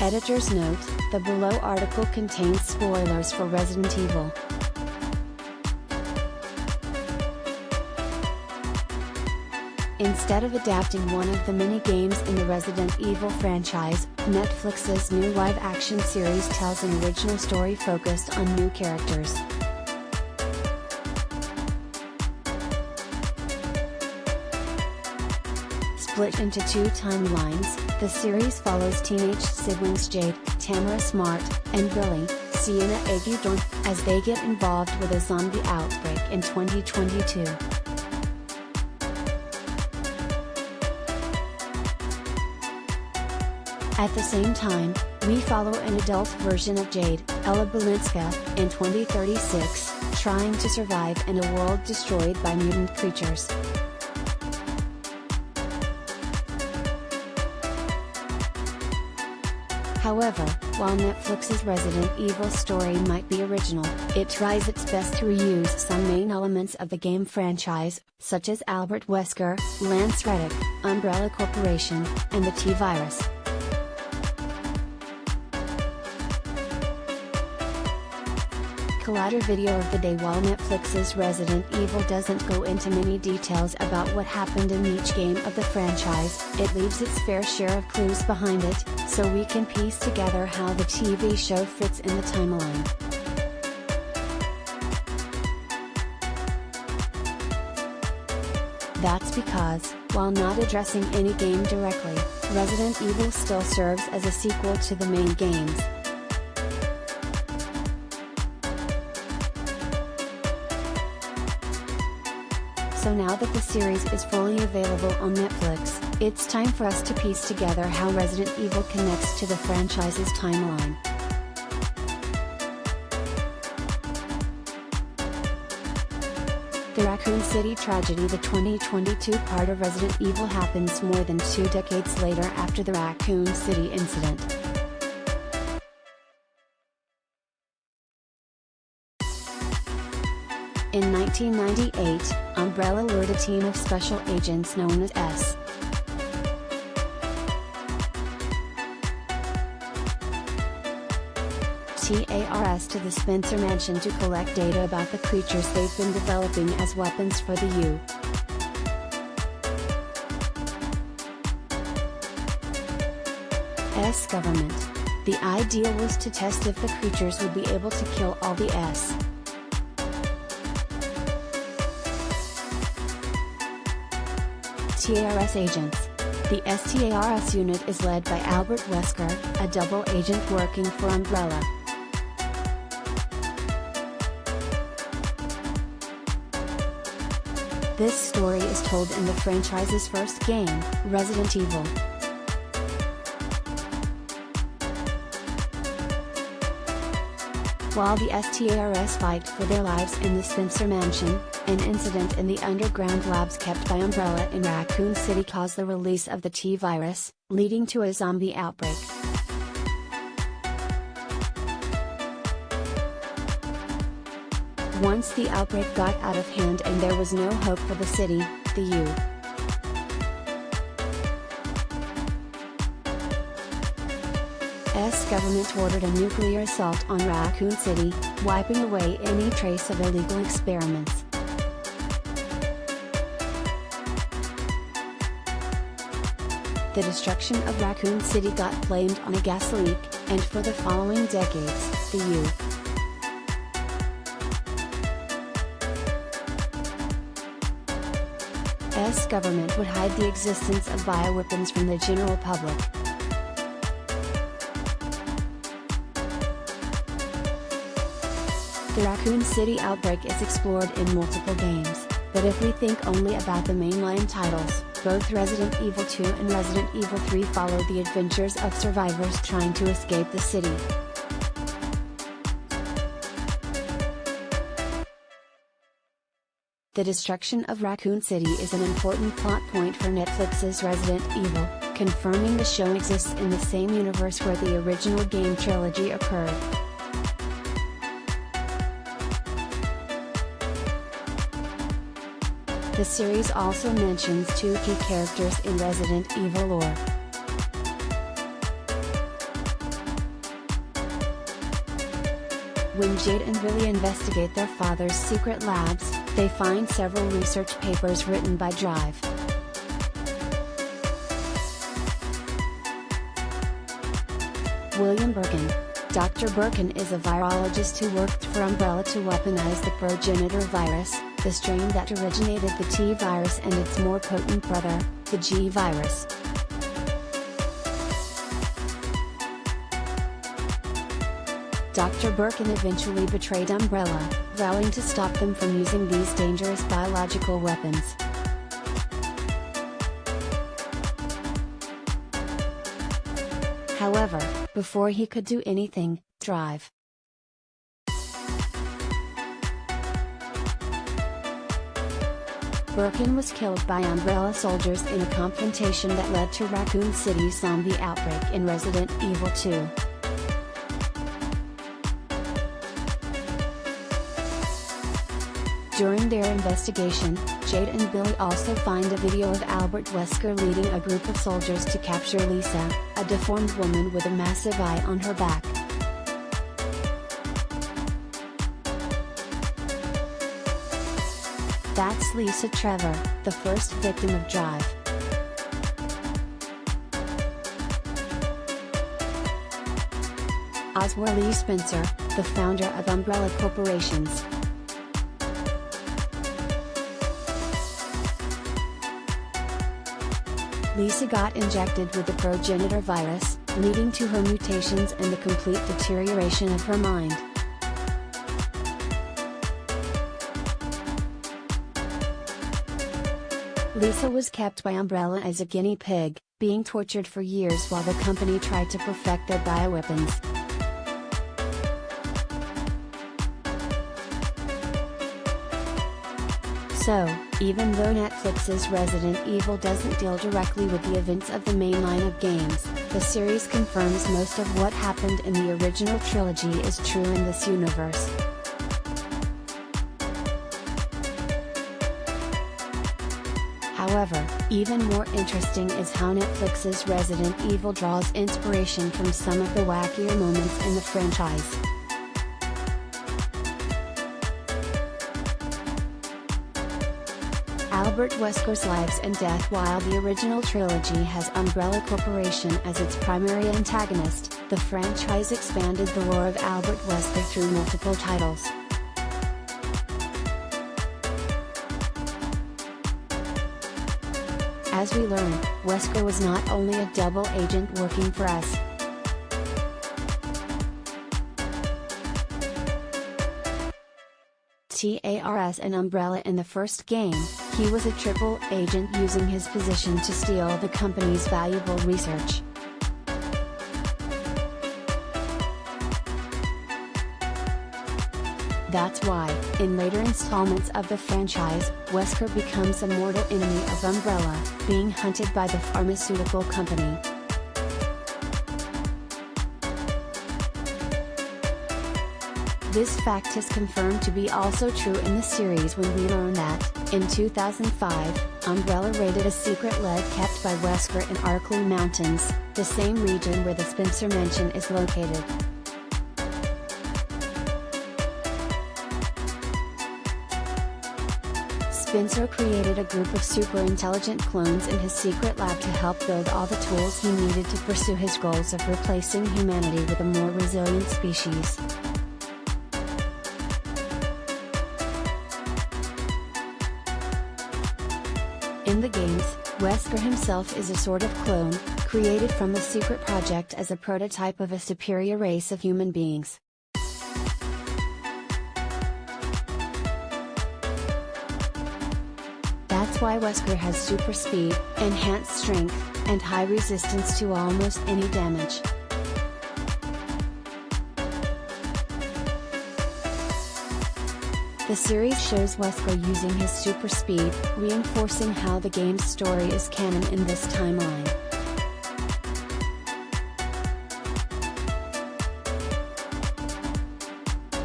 Editor's note: the below article contains spoilers for Resident Evil. Instead of adapting one of the many games in the Resident Evil franchise, Netflix's new live-action series tells an original story focused on new characters. Split into two timelines, the series follows teenage siblings Jade, Tamara Smart, and Billie, Siena Agudong, as they get involved with a zombie outbreak in 2022. At the same time, we follow an adult version of Jade, Balinska, in 2036, trying to survive in a world destroyed by mutant creatures. However, while Netflix's Resident Evil story might be original, it tries its best to reuse some main elements of the game franchise, such as Albert Wesker, Lance Reddick, Umbrella Corporation, and the T-Virus. Collider video of the day. While Netflix's Resident Evil doesn't go into many details about what happened in each game of the franchise, it leaves its fair share of clues behind it, so we can piece together how the TV show fits in the timeline. That's because, while not addressing any game directly, Resident Evil still serves as a sequel to the main games. So now that the series is fully available on Netflix, it's time for us to piece together how Resident Evil connects to the franchise's timeline. The Raccoon City tragedy. The 2022 part of Resident Evil happens more than 2 decades later after the Raccoon City incident. In 1998, Umbrella lured a team of special agents known as TARS to the Spencer Mansion to collect data about the creatures they've been developing as weapons for the U.S. government. The idea was to test if the creatures would be able to kill all the TARS agents. The STARS unit is led by Albert Wesker, a double agent working for Umbrella. This story is told in the franchise's first game, Resident Evil. While the STARS fight for their lives in the Spencer Mansion, an incident in the underground labs kept by Umbrella in Raccoon City caused the release of the T-Virus, leading to a zombie outbreak. Once the outbreak got out of hand and there was no hope for the city, the U.S. government ordered a nuclear assault on Raccoon City, wiping away any trace of illegal experiments. The destruction of Raccoon City got blamed on a gas leak, and for the following decades, the U.S. government would hide the existence of bioweapons from the general public. The Raccoon City outbreak is explored in multiple games, but if we think only about the mainline titles, both Resident Evil 2 and Resident Evil 3 follow the adventures of survivors trying to escape the city. The destruction of Raccoon City is an important plot point for Netflix's Resident Evil, confirming the show exists in the same universe where the original game trilogy occurred. The series also mentions 2 key characters in Resident Evil lore. When Jade and Billie investigate their father's secret labs, they find several research papers written by Drive. William Birkin. Dr. Birkin is a virologist who worked for Umbrella to weaponize the progenitor virus, the strain that originated the T virus and its more potent brother, the G virus. Dr. Birkin eventually betrayed Umbrella, vowing to stop them from using these dangerous biological weapons. However, before he could do anything, Drive. Birkin was killed by Umbrella soldiers in a confrontation that led to Raccoon City's zombie outbreak in Resident Evil 2. During their investigation, Jade and Billie also find a video of Albert Wesker leading a group of soldiers to capture Lisa, a deformed woman with a massive eye on her back. That's Lisa Trevor, the first victim of Drive. Oswald Lee Spencer, the founder of Umbrella Corporations. Lisa got injected with the progenitor virus, leading to her mutations and the complete deterioration of her mind. Lisa was kept by Umbrella as a guinea pig, being tortured for years while the company tried to perfect their bioweapons. So, even though Netflix's Resident Evil doesn't deal directly with the events of the main line of games, the series confirms most of what happened in the original trilogy is true in this universe. However, even more interesting is how Netflix's Resident Evil draws inspiration from some of the wackier moments in the franchise. Albert Wesker's lives and death. While the original trilogy has Umbrella Corporation as its primary antagonist, the franchise expanded the lore of Albert Wesker through multiple titles. As we learn, Wesker was not only a double agent working for us. TARS and Umbrella in the first game, he was a triple agent using his position to steal the company's valuable research. That's why, in later installments of the franchise, Wesker becomes a mortal enemy of Umbrella, being hunted by the pharmaceutical company. This fact is confirmed to be also true in the series when we learn that, in 2005, Umbrella raided a secret lab kept by Wesker in Arklay Mountains, the same region where the Spencer Mansion is located. Spencer created a group of super-intelligent clones in his secret lab to help build all the tools he needed to pursue his goals of replacing humanity with a more resilient species. In the games, Wesker himself is a sort of clone, created from a secret project as a prototype of a superior race of human beings. That's why Wesker has super speed, enhanced strength, and high resistance to almost any damage. The series shows Wesker using his super speed, reinforcing how the game's story is canon in this timeline.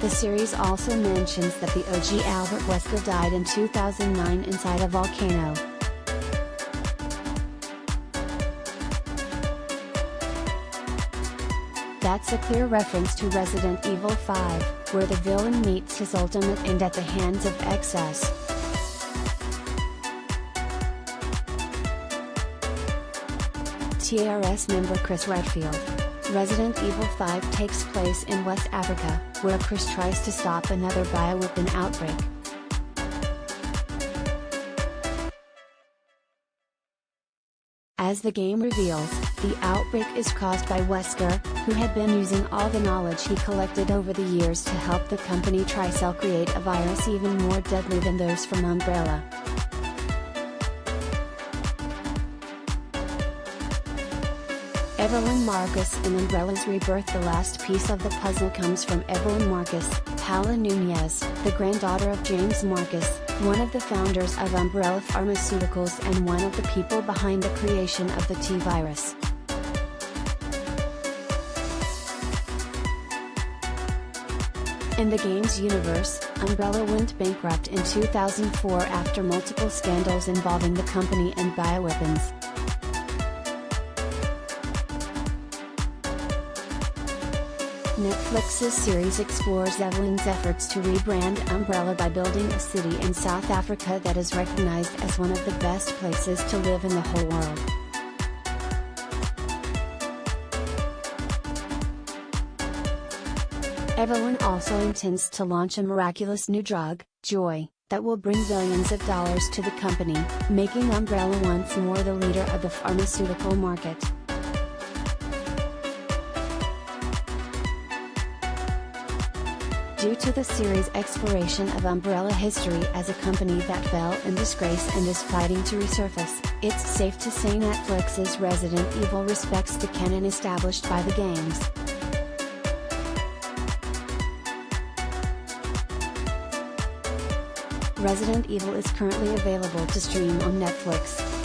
The series also mentions that the OG Albert Wesker died in 2009 inside a volcano. That's a clear reference to Resident Evil 5, where the villain meets his ultimate end at the hands of excess. TRS member Chris Redfield. Resident Evil 5 takes place in West Africa, where Chris tries to stop another bioweapon outbreak. As the game reveals, the outbreak is caused by Wesker, who had been using all the knowledge he collected over the years to help the company Tricell create a virus even more deadly than those from Umbrella. Evelyn Marcus in Umbrella's Rebirth. The last piece of the puzzle comes from Evelyn Marcus, Paula Nunez, the granddaughter of James Marcus, one of the founders of Umbrella Pharmaceuticals and one of the people behind the creation of the T-virus. In the game's universe, Umbrella went bankrupt in 2004 after multiple scandals involving the company and bioweapons. Netflix's series explores Evelyn's efforts to rebrand Umbrella by building a city in South Africa that is recognized as one of the best places to live in the whole world. Evelyn also intends to launch a miraculous new drug, Joy, that will bring billions of dollars to the company, making Umbrella once more the leader of the pharmaceutical market. Due to the series' exploration of Umbrella history as a company that fell in disgrace and is fighting to resurface, it's safe to say Netflix's Resident Evil respects the canon established by the games. Resident Evil is currently available to stream on Netflix.